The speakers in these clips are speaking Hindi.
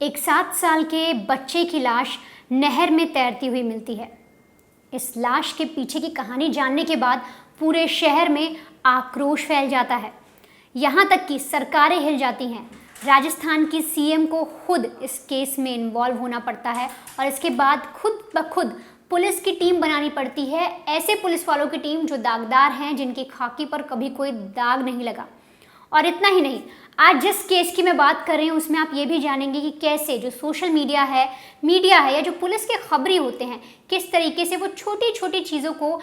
एक 7 साल के बच्चे की लाश नहर में तैरती हुई मिलती है। इस लाश के पीछे की कहानी जानने के बाद पूरे शहर में आक्रोश फैल जाता है। यहाँ तक कि सरकारें हिल जाती हैं। राजस्थान की सीएम को खुद इस केस में इन्वॉल्व होना पड़ता है और इसके बाद खुद ब खुद पुलिस की टीम बनानी पड़ती है, ऐसे पुलिस वालों की टीम जो दागदार हैं, जिनकी खाकी पर कभी कोई दाग नहीं लगा। और इतना ही नहीं, आज जिस केस की मैं बात कर रही हूँ उसमें आप ये भी जानेंगे कि कैसे जो सोशल मीडिया है या जो पुलिस के खबरी होते हैं, किस तरीके से वो छोटी छोटी चीज़ों को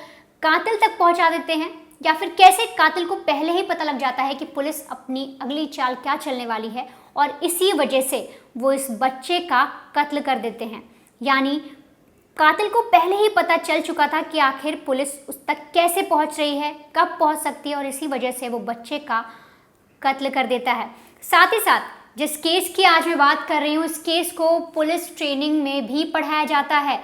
कातिल तक पहुँचा देते हैं, या फिर कैसे कातिल को पहले ही पता लग जाता है कि पुलिस अपनी अगली चाल क्या चलने वाली है और इसी वजह से वो इस बच्चे का कत्ल कर देते हैं। यानी कातिल को पहले ही पता चल चुका था कि आखिर पुलिस उस तक कैसे पहुंच रही है, कब पहुंच सकती है, और इसी वजह से वो बच्चे का कत्ल कर देता है। साथ ही साथ जिस केस की आज मैं बात कर रही हूँ, इस केस को पुलिस ट्रेनिंग में भी पढ़ाया जाता है।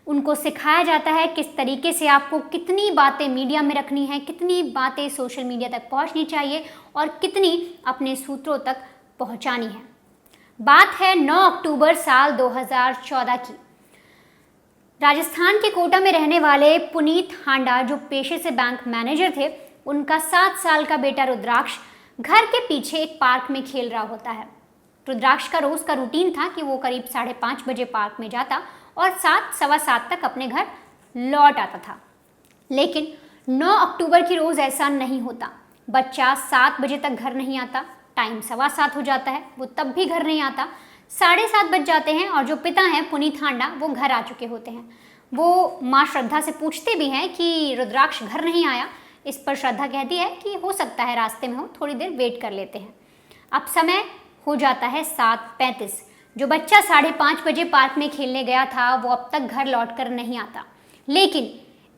उनको सिखाया जाता है किस तरीके से आपको कितनी बातें मीडिया में रखनी है, कितनी बातें सोशल मीडिया तक पहुंचनी चाहिए और कितनी अपने सूत्रों तक पहुंचानी है। बात है 9 अक्टूबर साल 2014 की। राजस्थान के कोटा में रहने वाले पुनीत हांडा, जो पेशे से बैंक मैनेजर थे, उनका 7 साल का बेटा रुद्राक्ष घर के पीछे एक पार्क में खेल रहा होता है। रुद्राक्ष का रोज का रूटीन था कि वो करीब 5:30 बजे पार्क में जाता और 7, सवा 7 तक अपने घर लौट आता था। लेकिन 9 अक्टूबर की रोज ऐसा नहीं होता। बच्चा 7 बजे तक घर नहीं आता, टाइम 7:15 हो जाता है, वो तब भी घर नहीं आता। 7:30 बज जाते हैं और जो पिता हैं पुनीत हांडा, वो घर आ चुके होते हैं। वो माँ श्रद्धा से पूछते भी हैं कि रुद्राक्ष घर नहीं आया। इस पर श्रद्धा कहती है कि हो सकता है रास्ते में हो, थोड़ी देर वेट कर लेते हैं। अब समय हो जाता है 7:35। जो बच्चा 5:30 बजे पार्क में खेलने गया था वो अब तक घर लौटकर नहीं आता। लेकिन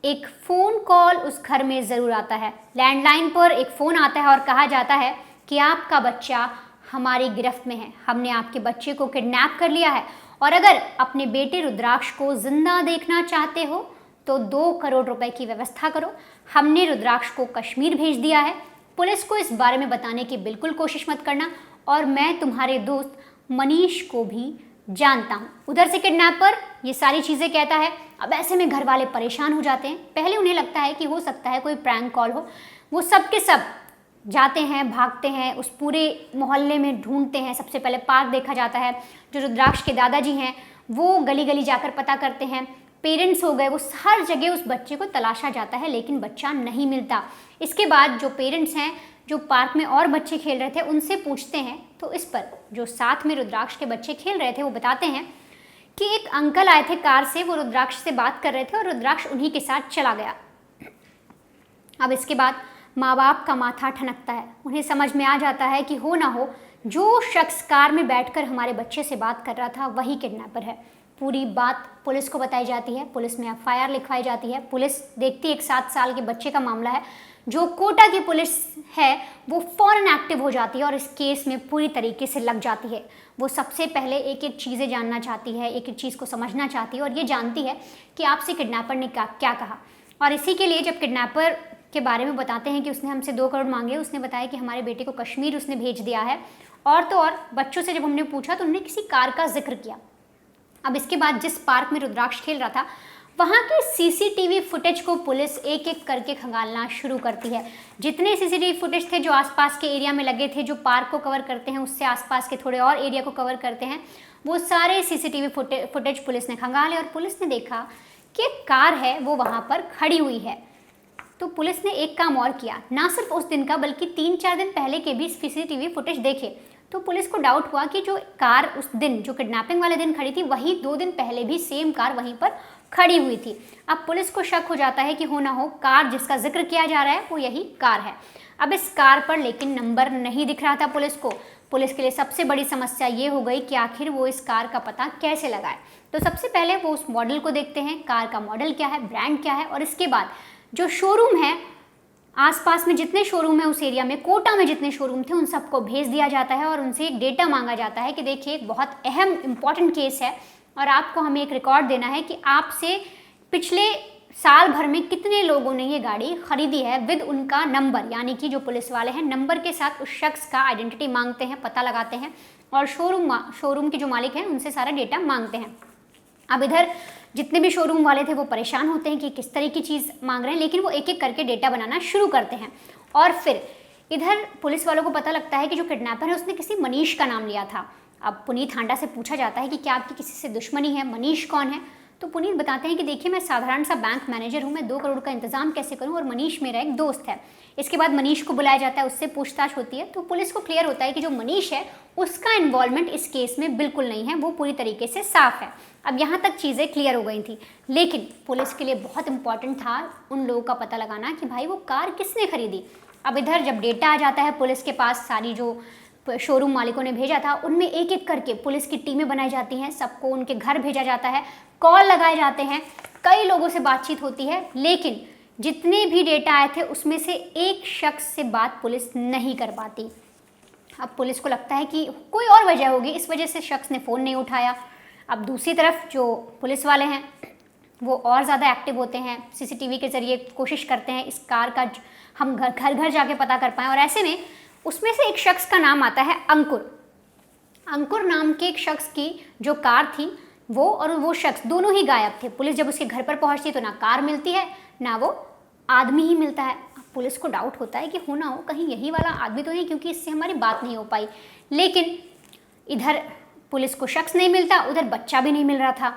एक फ़ोन कॉल उस घर में ज़रूर आता है। लैंडलाइन पर एक फ़ोन आता है और कहा जाता है कि आपका बच्चा हमारी गिरफ्त में है, हमने आपके बच्चे को किडनैप कर लिया है और अगर अपने बेटे रुद्राक्ष को जिंदा देखना चाहते हो तो 2 करोड़ रुपए की व्यवस्था करो। हमने रुद्राक्ष को कश्मीर भेज दिया है। पुलिस को इस बारे में बताने की बिल्कुल कोशिश मत करना और मैं तुम्हारे दोस्त मनीष को भी जानता हूँ। उधर से किडनैपर ये सारी चीज़ें कहता है। अब ऐसे में घर वाले परेशान हो जाते हैं। पहले उन्हें लगता है कि हो सकता है कोई प्रैंक कॉल हो। वो सब के सब जाते हैं, भागते हैं, उस पूरे मोहल्ले में ढूंढते हैं। सबसे पहले पार्क देखा जाता है। जो रुद्राक्ष के दादाजी हैं वो गली गली जाकर पता करते हैं। पेरेंट्स हो गए, वो हर जगह उस बच्चे को तलाशा जाता है लेकिन बच्चा नहीं मिलता। इसके बाद जो पेरेंट्स हैं, जो पार्क में और बच्चे खेल रहे थे, उनसे पूछते हैं तो इस पर जो साथ में रुद्राक्ष के बच्चे खेल रहे थे वो बताते हैं कि एक अंकल आए थे कार से, वो रुद्राक्ष से बात कर रहे थे और रुद्राक्ष उन्हीं के साथ चला गया। अब इसके बाद माँ बाप का माथा ठनकता है। उन्हें समझ में आ जाता है कि हो ना हो जो शख्स कार में बैठकर हमारे बच्चे से बात कर रहा था वही किडनैपर है। पूरी बात पुलिस को बताई जाती है। पुलिस में एफआईआर लिखवाई जाती है। पुलिस देखती है एक 7 साल के बच्चे का मामला है। जो कोटा की पुलिस है वो फौरन एक्टिव हो जाती है और इस केस में पूरी तरीके से लग जाती है। वो सबसे पहले एक एक चीज़ें जानना चाहती है, एक एक चीज़ को समझना चाहती है और ये जानती है कि आपसे किडनैपर ने क्या कहा। और इसी के लिए जब किडनैपर के बारे में बताते हैं कि उसने हमसे 2 करोड़ मांगे, उसने बताया कि हमारे बेटे को कश्मीर उसने भेज दिया है। और तो और बच्चों से जब हमने पूछा तो उन्होंने किसी कार का जिक्र किया। अब इसके बाद जिस पार्क में रुद्राक्ष खेल रहा था वहाँ के सीसीटीवी फुटेज को पुलिस एक एक करके खंगालना शुरू करती है। जितने सीसीटीवी फुटेज थे जो आसपास के एरिया में लगे थे, जो पार्क को कवर करते हैं, उससे आसपास के थोड़े और एरिया को कवर करते हैं, वो सारे सीसीटीवी फुटेज पुलिस ने खंगाले और पुलिस ने देखा कि एक कार है वो वहाँ पर खड़ी हुई है। तो पुलिस ने एक काम और किया, ना सिर्फ उस दिन का बल्कि 3-4 दिन पहले के भी सीसीटीवी फुटेज देखे। तो पुलिस को डाउट हुआ कि जो कार उस दिन, जो किडनैपिंग वाले दिन खड़ी थी, वही 2 दिन पहले भी सेम कार वहीं पर खड़ी हुई थी। अब पुलिस को शक हो जाता है कि हो ना हो कार जिसका जिक्र किया जा रहा है वो यही कार है। अब इस कार पर लेकिन नंबर नहीं दिख रहा था पुलिस को। पुलिस के लिए सबसे बड़ी समस्या ये हो गई कि आखिर वो इस कार का पता कैसे लगाए। तो सबसे पहले वो उस मॉडल को देखते हैं, कार का मॉडल क्या है, ब्रांड क्या है, और इसके बाद जो शोरूम है, आसपास में जितने शोरूम है उस एरिया में, कोटा में जितने शोरूम थे, उन सबको भेज दिया जाता है और उनसे एक डेटा मांगा जाता है कि देखिए एक बहुत अहम इम्पॉर्टेंट केस है और आपको हमें एक रिकॉर्ड देना है कि आपसे पिछले साल भर में कितने लोगों ने ये गाड़ी खरीदी है विद उनका नंबर। यानी कि जो पुलिस वाले हैं नंबर के साथ उस शख्स का आइडेंटिटी मांगते हैं, पता लगाते हैं और शोरूम के जो मालिक हैं उनसे सारा डेटा मांगते हैं। अब इधर जितने भी शोरूम वाले थे वो परेशान होते हैं कि किस तरह की चीज़ मांग रहे हैं, लेकिन वो एक एक करके डेटा बनाना शुरू करते हैं। और फिर इधर पुलिस वालों को पता लगता है कि जो किडनैपर है उसने किसी मनीष का नाम लिया था। अब पुनीत हांडा से पूछा जाता है कि क्या आपकी किसी से दुश्मनी है, मनीष कौन है? तो पुनीत बताते हैं कि देखिए मैं साधारण सा बैंक मैनेजर हूँ, मैं 2 करोड़ का इंतजाम कैसे करूँ, और मनीष मेरा एक दोस्त है। इसके बाद मनीष को बुलाया जाता है, उससे पूछताछ होती है तो पुलिस को क्लियर होता है कि जो मनीष है उसका इन्वॉल्वमेंट इस केस में बिल्कुल नहीं है, वो पूरी तरीके से साफ है। अब यहाँ तक चीज़ें क्लियर हो गई थी, लेकिन पुलिस के लिए बहुत इंपॉर्टेंट था उन लोगों का पता लगाना कि भाई वो कार किसने खरीदी। अब इधर जब डेटा आ जाता है पुलिस के पास, सारी जो शोरूम मालिकों ने भेजा था उनमें एक एक करके पुलिस की टीमें बनाई जाती हैं, सबको उनके घर भेजा जाता है, कॉल लगाए जाते हैं, कई लोगों से बातचीत होती है, लेकिन जितने भी डेटा आए थे उसमें से एक शख्स से बात पुलिस नहीं कर पाती। अब पुलिस को लगता है कि कोई और वजह होगी, इस वजह से शख्स ने फ़ोन नहीं उठाया। अब दूसरी तरफ जो पुलिस वाले हैं वो और ज़्यादा एक्टिव होते हैं, सीसीटीवी के ज़रिए कोशिश करते हैं इस कार का हम घर घर जाके पता कर पाएँ। और ऐसे में उसमें से एक शख्स का नाम आता है अंकुर नाम के एक शख्स की जो कार थी वो शख्स दोनों ही गायब थे। पुलिस जब उसके घर पर पहुंचती तो ना कार मिलती है ना वो आदमी ही मिलता है। पुलिस को डाउट होता है कि हो ना हो कहीं यही वाला आदमी तो नहीं, क्योंकि इससे हमारी बात नहीं हो पाई। लेकिन इधर पुलिस को शख्स नहीं मिलता, उधर बच्चा भी नहीं मिल रहा था।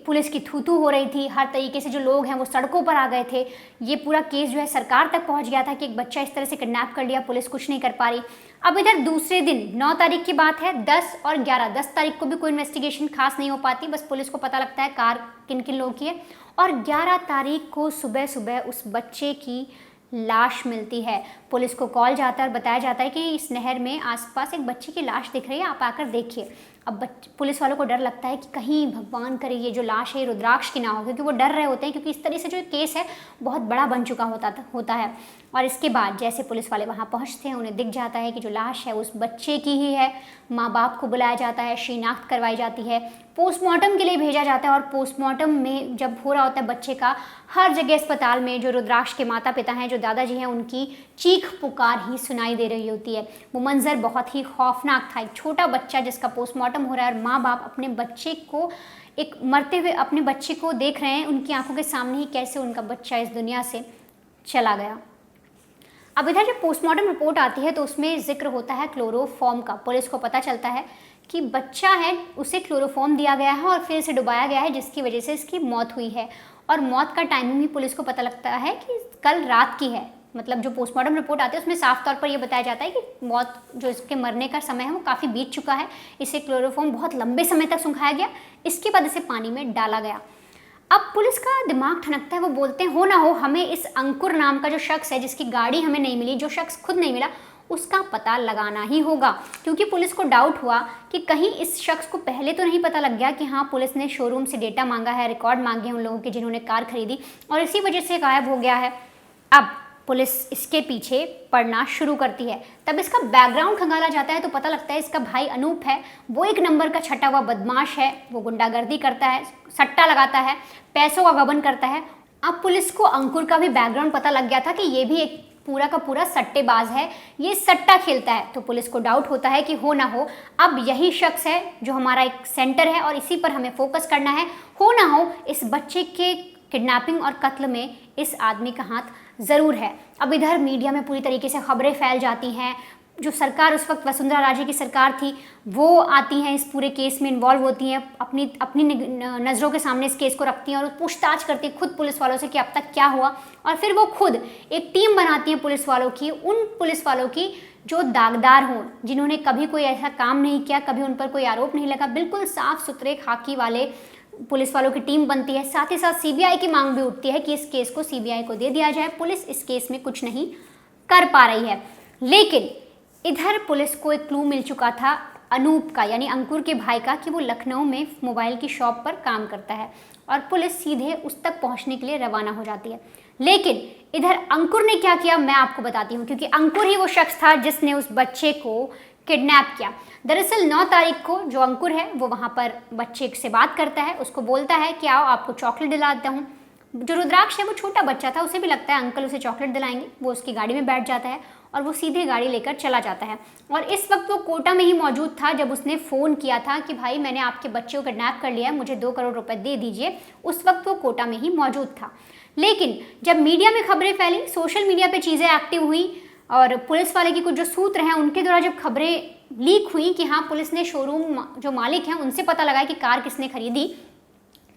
पुलिस की थू हो रही थी, हर तरीके से जो लोग हैं वो सड़कों पर आ गए थे। ये पूरा केस जो है सरकार तक पहुंच गया था कि एक बच्चा इस तरह से किडनैप कर लिया, पुलिस कुछ नहीं कर पा रही। अब इधर दूसरे दिन 9 तारीख की बात है, 10 और 11, 10 तारीख को भी कोई इन्वेस्टिगेशन खास नहीं हो पाती, बस पुलिस को पता लगता है कार किन किन लोगों की है। और 11 तारीख को सुबह सुबह उस बच्चे की लाश मिलती है। पुलिस को कॉल जाता है और बताया जाता है कि इस नहर में आसपास एक बच्चे की लाश दिख रही है, आप आकर देखिए। अब पुलिस वालों को डर लगता है कि कहीं भगवान करे ये जो लाश है रुद्राक्ष की ना हो, क्योंकि वो डर रहे होते हैं, क्योंकि इस तरह से जो केस है बहुत बड़ा बन चुका होता है। और इसके बाद जैसे पुलिस वाले वहाँ पहुँचते हैं उन्हें दिख जाता है कि जो लाश है उस बच्चे की ही है। माँ बाप को बुलाया जाता है, शिनाख्त करवाई जाती है, पोस्टमार्टम के लिए भेजा जाता है। और पोस्टमार्टम में जब हो रहा होता है बच्चे का, हर जगह अस्पताल में जो रुद्राक्ष के माता पिता हैं, जो दादाजी हैं, उनकी चीख पुकार ही सुनाई दे रही होती है। वो मंजर बहुत ही खौफनाक था, एक छोटा बच्चा जिसका पोस्टमार्टम हो रहा है और माँ बाप अपने बच्चे को एक मरते हुए अपने बच्चे को देख रहे हैं, उनकी आंखों के सामने ही कैसे उनका बच्चा इस दुनिया से चला गया। अब इधर जब पोस्टमार्टम रिपोर्ट आती है तो उसमें जिक्र होता है क्लोरोफॉर्म का। पुलिस को पता चलता है कि बच्चा है उसे क्लोरोफॉर्म दिया गया है और फिर इसे डुबाया गया है, जिसकी वजह से इसकी मौत हुई है। और मौत का टाइमिंग भी पुलिस को पता लगता है कि कल रात की है। मतलब जो पोस्टमार्टम रिपोर्ट आती है उसमें साफ तौर पर यह बताया जाता है कि मौत जो इसके मरने का समय है वो काफ़ी बीत चुका है। इसे क्लोरोफॉर्म बहुत लंबे समय तक सुखाया गया, इसके बाद इसे पानी में डाला गया। अब पुलिस का दिमाग ठनकता है, वो बोलते हैं हो ना हो हमें इस अंकुर नाम का जो शख्स है, जिसकी गाड़ी हमें नहीं मिली, जो शख्स खुद नहीं मिला, उसका पता लगाना ही होगा। क्योंकि पुलिस को डाउट हुआ कि कहीं इस शख्स को पहले तो नहीं पता लग गया कि हाँ पुलिस ने शोरूम से डेटा मांगा है, रिकॉर्ड मांगे हैं उन लोगों के जिन्होंने कार खरीदी, और इसी वजह से गायब हो गया है। अब पुलिस इसके पीछे पड़ना शुरू करती है। तब इसका बैकग्राउंड खंगाला जाता है तो पता लगता है इसका भाई अनूप है, वो एक नंबर का छटा हुआ बदमाश है, वो गुंडागर्दी करता है, सट्टा लगाता है, पैसों का गबन करता है। अब पुलिस को अंकुर का भी बैकग्राउंड पता लग गया था कि ये भी एक पूरा का पूरा सट्टेबाज है, ये सट्टा खेलता है। तो पुलिस को डाउट होता है कि हो ना हो अब यही शख्स है जो हमारा एक सेंटर है और इसी पर हमें फोकस करना है। हो ना हो इस बच्चे के किडनैपिंग और कत्ल में इस आदमी का हाथ ज़रूर है। अब इधर मीडिया में पूरी तरीके से खबरें फैल जाती हैं। जो सरकार उस वक्त वसुंधरा राजे की सरकार थी वो आती हैं, इस पूरे केस में इन्वॉल्व होती हैं, अपनी नज़रों के सामने इस केस को रखती हैं और पूछताछ करती हैं खुद पुलिस वालों से कि अब तक क्या हुआ। और फिर वो खुद एक टीम बनाती हैं पुलिस वालों की, उन पुलिस वालों की जो दागदार हों, जिन्होंने कभी कोई ऐसा काम नहीं किया, कभी उन पर कोई आरोप नहीं लगा, बिल्कुल साफ सुथरे खाकी वाले पुलिस वालों की टीम बनती है। साथ ही साथ सीबीआई की मांग भी उठती है कि इस केस को सीबीआई को दे दिया जाए, पुलिस इस केस में कुछ नहीं कर पा रही है। लेकिन इधर पुलिस को एक क्लू मिल चुका था अनूप का, यानी अंकुर के भाई का, कि वो लखनऊ में मोबाइल की शॉप पर काम करता है और पुलिस सीधे उस तक पहुंचने के लिए रवाना हो जाती है। लेकिन इधर अंकुर ने क्या किया मैं आपको बताती हूँ, क्योंकि अंकुर ही वो शख्स था जिसने उस बच्चे को किडनैप किया। दरअसल 9 तारीख को जो अंकुर है वो वहाँ पर बच्चे से बात करता है, उसको बोलता है कि आओ आपको चॉकलेट दिला देता हूँ। जो रुद्राक्ष है वो छोटा बच्चा था, उसे भी लगता है अंकल उसे चॉकलेट दिलाएंगे। वो उसकी गाड़ी में बैठ जाता है और वो सीधे गाड़ी लेकर चला जाता है। और इस वक्त वो कोटा में ही मौजूद था जब उसने फ़ोन किया था कि भाई मैंने आपके बच्चे को किडनैप कर लिया है, मुझे 2 करोड़ रुपए दे दीजिए। उस वक्त वो कोटा में ही मौजूद था। लेकिन जब मीडिया में खबरें फैली, सोशल मीडिया पे चीज़ें एक्टिव हुई और पुलिस वाले की कुछ जो सूत्र हैं उनके द्वारा जब खबरें लीक हुई कि हाँ पुलिस ने शोरूम जो मालिक हैं उनसे पता लगाया कि कार किसने खरीदी,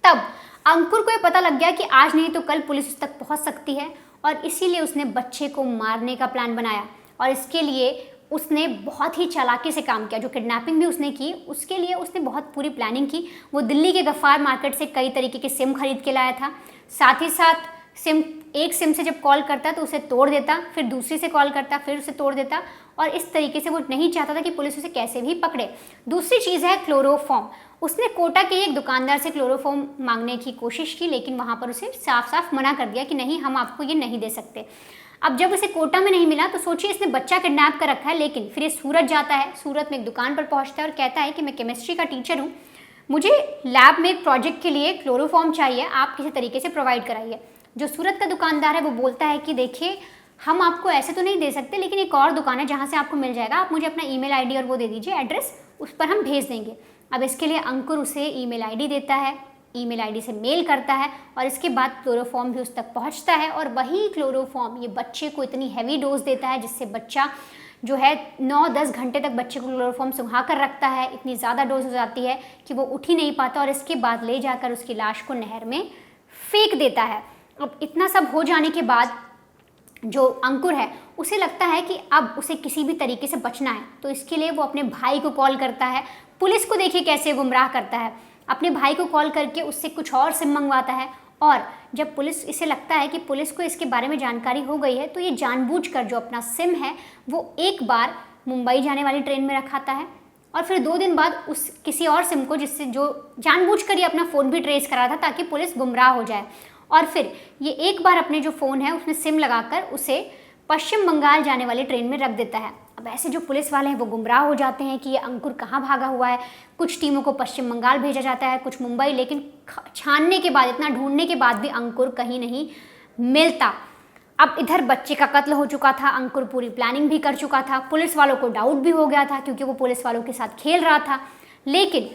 तब अंकुर को ये पता लग गया कि आज नहीं तो कल पुलिस उस तक पहुंच सकती है और इसीलिए उसने बच्चे को मारने का प्लान बनाया। और इसके लिए उसने बहुत ही चालाकी से काम किया। जो किडनैपिंग भी उसने की उसके लिए उसने बहुत पूरी प्लानिंग की। वो दिल्ली के गफ्फार मार्केट से कई तरीके के सिम खरीद के लाया था। साथ ही साथ एक सिम से जब कॉल करता तो उसे तोड़ देता, फिर दूसरी से कॉल करता, फिर उसे तोड़ देता। और इस तरीके से वो नहीं चाहता था कि पुलिस उसे कैसे भी पकड़े। दूसरी चीज़ है क्लोरोफॉर्म। उसने कोटा के एक दुकानदार से क्लोरोफॉर्म मांगने की कोशिश की, लेकिन वहाँ पर उसे साफ साफ मना कर दिया कि नहीं, हम आपको ये नहीं दे सकते। अब जब इसे कोटा में नहीं मिला तो सोचिए इसने बच्चा किडनैप कर रखा है, लेकिन फिर ये सूरत जाता है। सूरत में एक दुकान पर पहुँचता है और कहता है कि मैं केमिस्ट्री का टीचर हूँ, मुझे लैब में एक प्रोजेक्ट के लिए क्लोरोफॉर्म चाहिए, आप किसी तरीके से प्रोवाइड कराइए। जो सूरत का दुकानदार है वो बोलता है कि देखिए हम आपको ऐसे तो नहीं दे सकते, लेकिन एक और दुकान है जहाँ से आपको मिल जाएगा, आप मुझे अपना ईमेल आईडी और वो दे दीजिए एड्रेस, उस पर हम भेज देंगे। अब इसके लिए अंकुर उसे ईमेल आईडी देता है, ईमेल आईडी से मेल करता है और इसके बाद क्लोरोफॉर्म भी उस तक पहुँचता है। और वही क्लोरोफॉर्म ये बच्चे को इतनी हैवी डोज देता है जिससे बच्चा जो है 9-10 घंटे तक बच्चे को क्लोरोफॉर्म सुंघा कर रखता है। इतनी ज़्यादा डोज हो जाती है कि वो उठ ही नहीं पाता और इसके बाद ले जाकर उसकी लाश को नहर में फेंक देता है। अब इतना सब हो जाने के बाद जो अंकुर है उसे लगता है कि अब उसे किसी भी तरीके से बचना है, तो इसके लिए वो अपने भाई को कॉल करता है। पुलिस को देखिए कैसे गुमराह करता है, अपने भाई को कॉल करके उससे कुछ और सिम मंगवाता है। और जब पुलिस इसे लगता है कि पुलिस को इसके बारे में जानकारी हो गई है तो ये जानबूझकर जो अपना सिम है वो एक बार मुंबई जाने वाली ट्रेन में रखाता है और फिर 2 दिन बाद उस किसी और सिम को, जिससे जो जानबूझकर ये अपना फ़ोन भी ट्रेस करा था ताकि पुलिस गुमराह हो जाए। और फिर ये एक बार अपने जो फ़ोन है उसमें सिम लगाकर उसे पश्चिम बंगाल जाने वाली ट्रेन में रख देता है। अब ऐसे जो पुलिस वाले हैं वो गुमराह हो जाते हैं कि ये अंकुर कहाँ भागा हुआ है। कुछ टीमों को पश्चिम बंगाल भेजा जाता है, कुछ मुंबई, लेकिन छानने के बाद, इतना ढूंढने के बाद भी अंकुर कहीं नहीं मिलता। अब इधर बच्चे का कत्ल हो चुका था, अंकुर पूरी प्लानिंग भी कर चुका था, पुलिस वालों को डाउट भी हो गया था क्योंकि वो पुलिस वालों के साथ खेल रहा था। लेकिन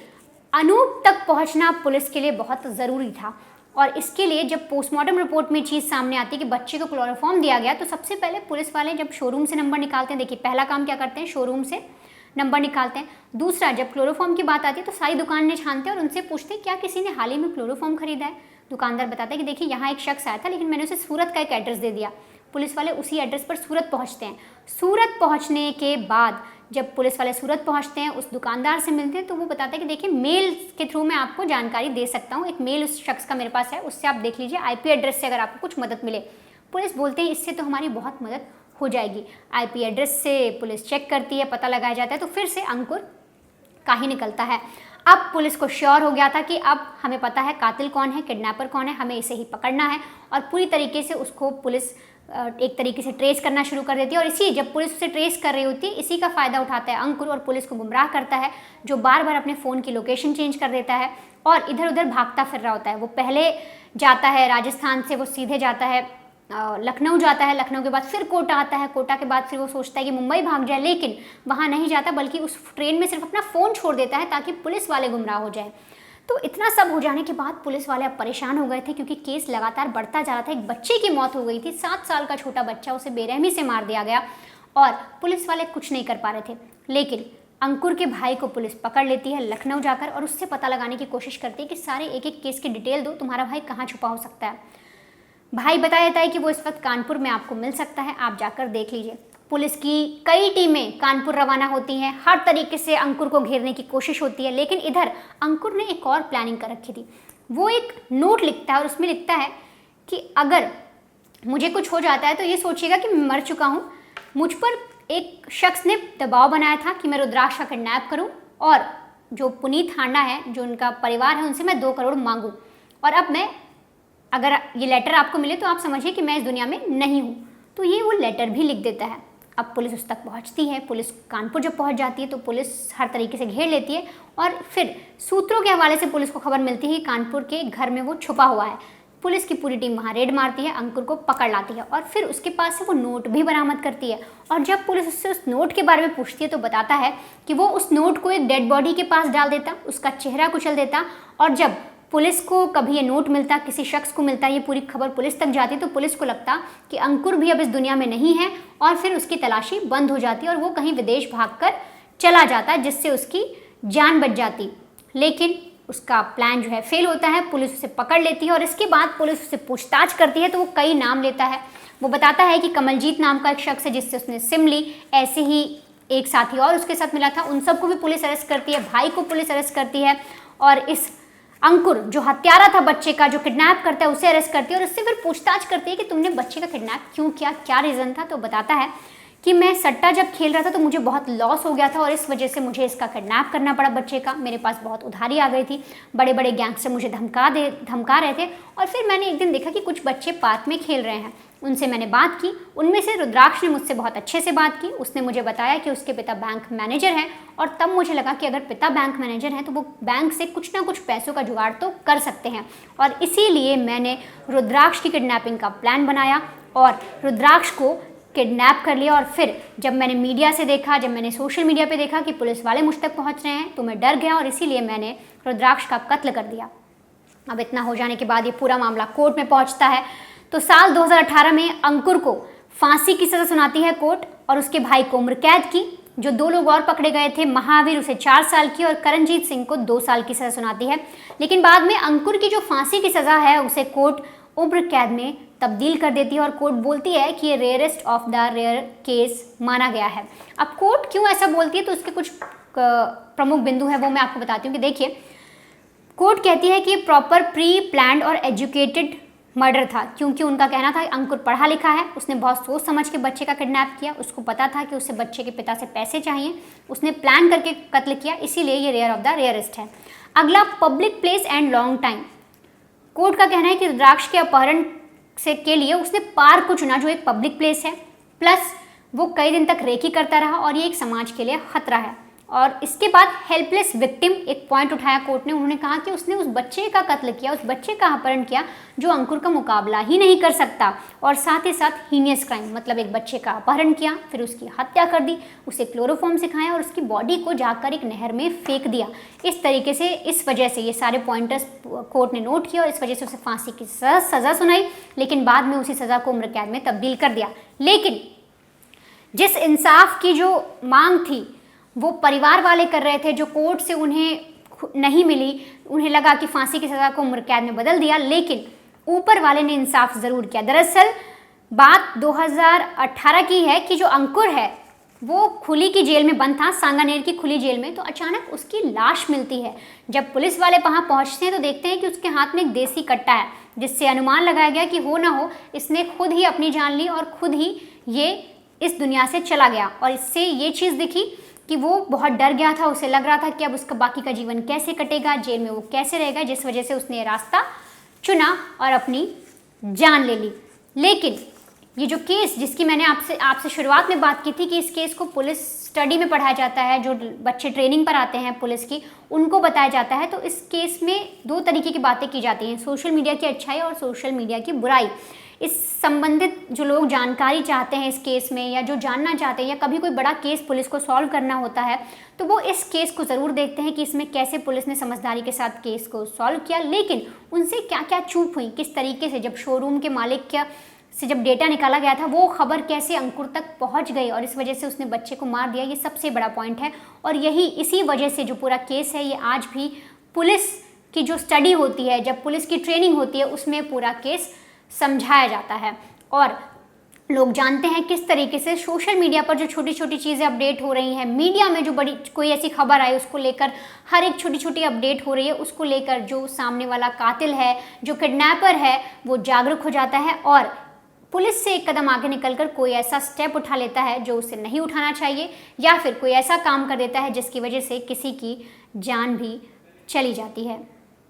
अनूप तक पहुँचना पुलिस के लिए बहुत ज़रूरी था और इसके लिए जब पोस्टमार्टम रिपोर्ट में चीज़ सामने आती है कि बच्चे को क्लोरोफॉर्म दिया गया, तो सबसे पहले पुलिस वाले जब शोरूम से नंबर निकालते हैं, देखिए पहला काम क्या करते हैं, शोरूम से नंबर निकालते हैं। दूसरा, जब क्लोरोफॉर्म की बात आती है तो सारी दुकानें छानते हैं और उनसे पूछते हैं क्या किसी ने हाल ही में क्लोरोफॉर्म खरीदा है। दुकानदार बताता है कि देखिए यहाँ एक शख्स आया था, लेकिन मैंने उसे सूरत का एक एड्रेस दे दिया। पुलिस वाले उसी एड्रेस पर सूरत पहुँचते हैं। सूरत पहुँचने के बाद जब पुलिस वाले सूरत पहुंचते हैं, उस दुकानदार से मिलते हैं, तो वो बताता है कि देखिए मेल के थ्रू मैं आपको जानकारी दे सकता हूँ, एक मेल उस शख्स का मेरे पास है, उससे आप देख लीजिए आईपी एड्रेस से अगर आपको कुछ मदद मिले। पुलिस बोलते हैं इससे तो हमारी बहुत मदद हो जाएगी। आईपी एड्रेस से पुलिस चेक करती है, पता लगाया जाता है, तो फिर से अंकुर का ही निकलता है। अब पुलिस को श्योर हो गया था कि अब हमें पता है कातिल कौन है, किडनैपर कौन है, हमें इसे ही पकड़ना है। और पूरी तरीके से उसको पुलिस एक तरीके से ट्रेस करना शुरू कर देती है। और इसी जब पुलिस उसे ट्रेस कर रही होती है, इसी का फ़ायदा उठाता है अंकुर और पुलिस को गुमराह करता है, जो बार बार अपने फ़ोन की लोकेशन चेंज कर देता है और इधर उधर भागता फिर रहा होता है। वो पहले जाता है राजस्थान से, वो सीधे जाता है लखनऊ जाता है, लखनऊ के बाद फिर कोटा आता है, कोटा के बाद फिर वो सोचता है कि मुंबई भाग जाए, लेकिन वहाँ नहीं जाता, बल्कि उस ट्रेन में सिर्फ अपना फ़ोन छोड़ देता है ताकि पुलिस वाले गुमराह हो जाए। तो इतना सब हो जाने के बाद पुलिस वाले अब परेशान हो गए थे क्योंकि केस लगातार बढ़ता जा रहा था। एक बच्चे की मौत हो गई थी, 7 साल का छोटा बच्चा, उसे बेरहमी से मार दिया गया और पुलिस वाले कुछ नहीं कर पा रहे थे। लेकिन अंकुर के भाई को पुलिस पकड़ लेती है लखनऊ जाकर और उससे पता लगाने की कोशिश करती है कि सारे एक एक केस की डिटेल दो, तुम्हारा भाई कहाँ छुपा हो सकता है। भाई बताया जाता है कि वो इस वक्त कानपुर में आपको मिल सकता है, आप जाकर देख लीजिए। पुलिस की कई टीमें कानपुर रवाना होती हैं, हर तरीके से अंकुर को घेरने की कोशिश होती है। लेकिन इधर अंकुर ने एक और प्लानिंग कर रखी थी। वो एक नोट लिखता है और उसमें लिखता है कि अगर मुझे कुछ हो जाता है तो ये सोचिएगा कि मैं मर चुका हूँ, मुझ पर एक शख्स ने दबाव बनाया था कि मैं रुद्राक्ष का किडनैप करूँ और जो पुनीत हांडा है, जो उनका परिवार है, उनसे मैं 2 करोड़ मांगूँ। और अब मैं, अगर ये लेटर आपको मिले तो आप समझिए कि मैं इस दुनिया में नहीं हूँ। तो ये वो लेटर भी लिख देता है। अब पुलिस उस तक पहुंचती है। पुलिस कानपुर जब पहुंच जाती है तो पुलिस हर तरीके से घेर लेती है और फिर सूत्रों के हवाले से पुलिस को खबर मिलती है कि कानपुर के घर में वो छुपा हुआ है। पुलिस की पूरी टीम वहाँ रेड मारती है, अंकुर को पकड़ लाती है और फिर उसके पास से वो नोट भी बरामद करती है। और जब पुलिस उससे उस नोट के बारे में पूछती है तो बताता है कि वो उस नोट को एक डेड बॉडी के पास डाल देता, उसका चेहरा कुचल देता, और जब पुलिस को कभी ये नोट मिलता, किसी शख्स को मिलता, ये पूरी खबर पुलिस तक जाती, तो पुलिस को लगता कि अंकुर भी अब इस दुनिया में नहीं है और फिर उसकी तलाशी बंद हो जाती और वो कहीं विदेश भागकर चला जाता, जिससे उसकी जान बच जाती। लेकिन उसका प्लान जो है फेल होता है, पुलिस उसे पकड़ लेती है और इसके बाद पुलिस उससे पूछताछ करती है तो वो कई नाम लेता है। वो बताता है कि कमलजीत नाम का एक शख्स है जिससे उसने सिम ली, ऐसे ही एक साथी और उसके साथ मिला था, उन सबको भी पुलिस अरेस्ट करती है, भाई को पुलिस अरेस्ट करती है और इस अंकुर जो हत्यारा था बच्चे का, जो किडनैप करता है, उसे अरेस्ट करती है और उससे फिर पूछताछ करती है कि तुमने बच्चे का किडनैप क्यों किया, क्या रीज़न था। तो बताता है कि मैं सट्टा जब खेल रहा था तो मुझे बहुत लॉस हो गया था और इस वजह से मुझे इसका किडनैप करना पड़ा बच्चे का। मेरे पास बहुत उधारी आ गई थी, बड़े बड़े गैंगस्टर मुझे धमका रहे थे और फिर मैंने एक दिन देखा कि कुछ बच्चे पार्क में खेल रहे हैं, उनसे मैंने बात की। उनमें से रुद्राक्ष ने मुझसे बहुत अच्छे से बात की, उसने मुझे बताया कि उसके पिता बैंक मैनेजर हैं और तब मुझे लगा कि अगर पिता बैंक मैनेजर हैं तो वो बैंक से कुछ ना कुछ पैसों का जुगाड़ तो कर सकते हैं और इसीलिए मैंने रुद्राक्ष की किडनैपिंग का प्लान बनाया और रुद्राक्ष को किडनैप कर लिया। और फिर जब मैंने मीडिया से देखा, जब मैंने सोशल मीडिया पे देखा कि पुलिस वाले मुझ तक पहुंच रहे हैं तो मैं डर गया और इसीलिए मैंने रुद्राक्ष का कत्ल कर दिया। अब इतना हो जाने के बाद ये पूरा मामला कोर्ट में पहुंचता है तो साल 2018 में अंकुर को फांसी की सज़ा सुनाती है कोर्ट और उसके भाई को उम्र कैद की। जो 2 लोग और पकड़े गए थे, महावीर उसे 4 साल की और करणजीत सिंह को 2 साल की सज़ा सुनाती है। लेकिन बाद में अंकुर की जो फांसी की सज़ा है उसे कोर्ट उम्र कैद में तब्दील कर देती है और कोर्ट बोलती है कि ये rarest of the rare case माना गया है। अब कोर्ट क्यों ऐसा बोलती है तो उसके कुछ प्रमुख बिंदु हैं, वो मैं आपको बताती हूँ कि देखिए, कोर्ट कहती है कि प्रॉपर प्री प्लान्ड और एजुकेटेड मर्डर था, क्योंकि उनका कहना था कि अंकुर पढ़ा लिखा है, उसने बहुत सोच समझ के बच्चे का किडनैप किया, उसको पता था कि उसे बच्चे के पिता से पैसे चाहिए, उसने प्लान करके कत्ल किया, इसीलिए ये रेयर ऑफ द रेयरेस्ट है। अगला, public place and long time. Court का कहना है कि रुद्राक्ष के अपहरण से के लिए उसने पार्क को चुना जो एक पब्लिक प्लेस है, प्लस वो कई दिन तक रेकी करता रहा और ये एक समाज के लिए खतरा है। और इसके बाद हेल्पलेस विक्टिम एक पॉइंट उठाया कोर्ट ने, उन्होंने कहा कि उसने उस बच्चे का कत्ल किया, उस बच्चे का अपहरण किया जो अंकुर का मुकाबला ही नहीं कर सकता, और साथ ही साथ हीनियस क्राइम, मतलब एक बच्चे का अपहरण किया, फिर उसकी हत्या कर दी, उसे क्लोरोफॉर्म सिखाया और उसकी बॉडी को जाकर एक नहर में फेंक दिया। इस तरीके से, इस वजह से ये सारे पॉइंटर्स कोर्ट ने नोट किया और इस वजह से उसे फांसी की सज़ा सुनाई, लेकिन बाद में उसी सज़ा को उम्र कैद में तब्दील कर दिया। लेकिन जिस इंसाफ की जो मांग थी वो परिवार वाले कर रहे थे, जो कोर्ट से उन्हें नहीं मिली, उन्हें लगा कि फांसी की सज़ा को उम्र कैद में बदल दिया, लेकिन ऊपर वाले ने इंसाफ ज़रूर किया। दरअसल बात 2018 की है कि जो अंकुर है वो खुली की जेल में बंद था, सांगानेर की खुली जेल में, तो अचानक उसकी लाश मिलती है। जब पुलिस वाले वहाँ पहुँचते हैं तो देखते हैं कि उसके हाथ में एक देसी कट्टा है, जिससे अनुमान लगाया गया कि हो ना हो इसने खुद ही अपनी जान ली और खुद ही ये इस दुनिया से चला गया। और इससे ये चीज़ दिखी कि वो बहुत डर गया था, उसे लग रहा था कि अब उसका बाकी का जीवन कैसे कटेगा, जेल में वो कैसे रहेगा, जिस वजह से उसने रास्ता चुना और अपनी जान ले ली। लेकिन ये जो केस जिसकी मैंने आपसे शुरुआत में बात की थी कि इस केस को पुलिस स्टडी में पढ़ाया जाता है, जो बच्चे ट्रेनिंग पर आते हैं पुलिस की उनको बताया जाता है, तो इस केस में 2 तरीके की बातें की जाती हैं, सोशल मीडिया की अच्छाई और सोशल मीडिया की बुराई। इस संबंधित जो लोग जानकारी चाहते हैं इस केस में, या जो जानना चाहते हैं, या कभी कोई बड़ा केस पुलिस को सॉल्व करना होता है तो वो इस केस को ज़रूर देखते हैं कि इसमें कैसे पुलिस ने समझदारी के साथ केस को सॉल्व किया, लेकिन उनसे क्या क्या चूक हुई, किस तरीके से जब शोरूम के मालिक से जब डेटा निकाला गया था वो खबर कैसे अंकुर तक पहुंच गई और इस वजह से उसने बच्चे को मार दिया, ये सबसे बड़ा पॉइंट है। और इसी वजह से जो पूरा केस है ये आज भी पुलिस की जो स्टडी होती है, जब पुलिस की ट्रेनिंग होती है, उसमें पूरा केस समझाया जाता है और लोग जानते हैं किस तरीके से सोशल मीडिया पर जो छोटी छोटी चीज़ें अपडेट हो रही हैं, मीडिया में जो बड़ी कोई ऐसी खबर आई उसको लेकर हर एक छोटी छोटी अपडेट हो रही है, उसको लेकर जो सामने वाला कातिल है, जो किडनैपर है, वो जागरूक हो जाता है और पुलिस से एक कदम आगे निकलकर कोई ऐसा स्टेप उठा लेता है जो उसे नहीं उठाना चाहिए, या फिर कोई ऐसा काम कर देता है जिसकी वजह से किसी की जान भी चली जाती है।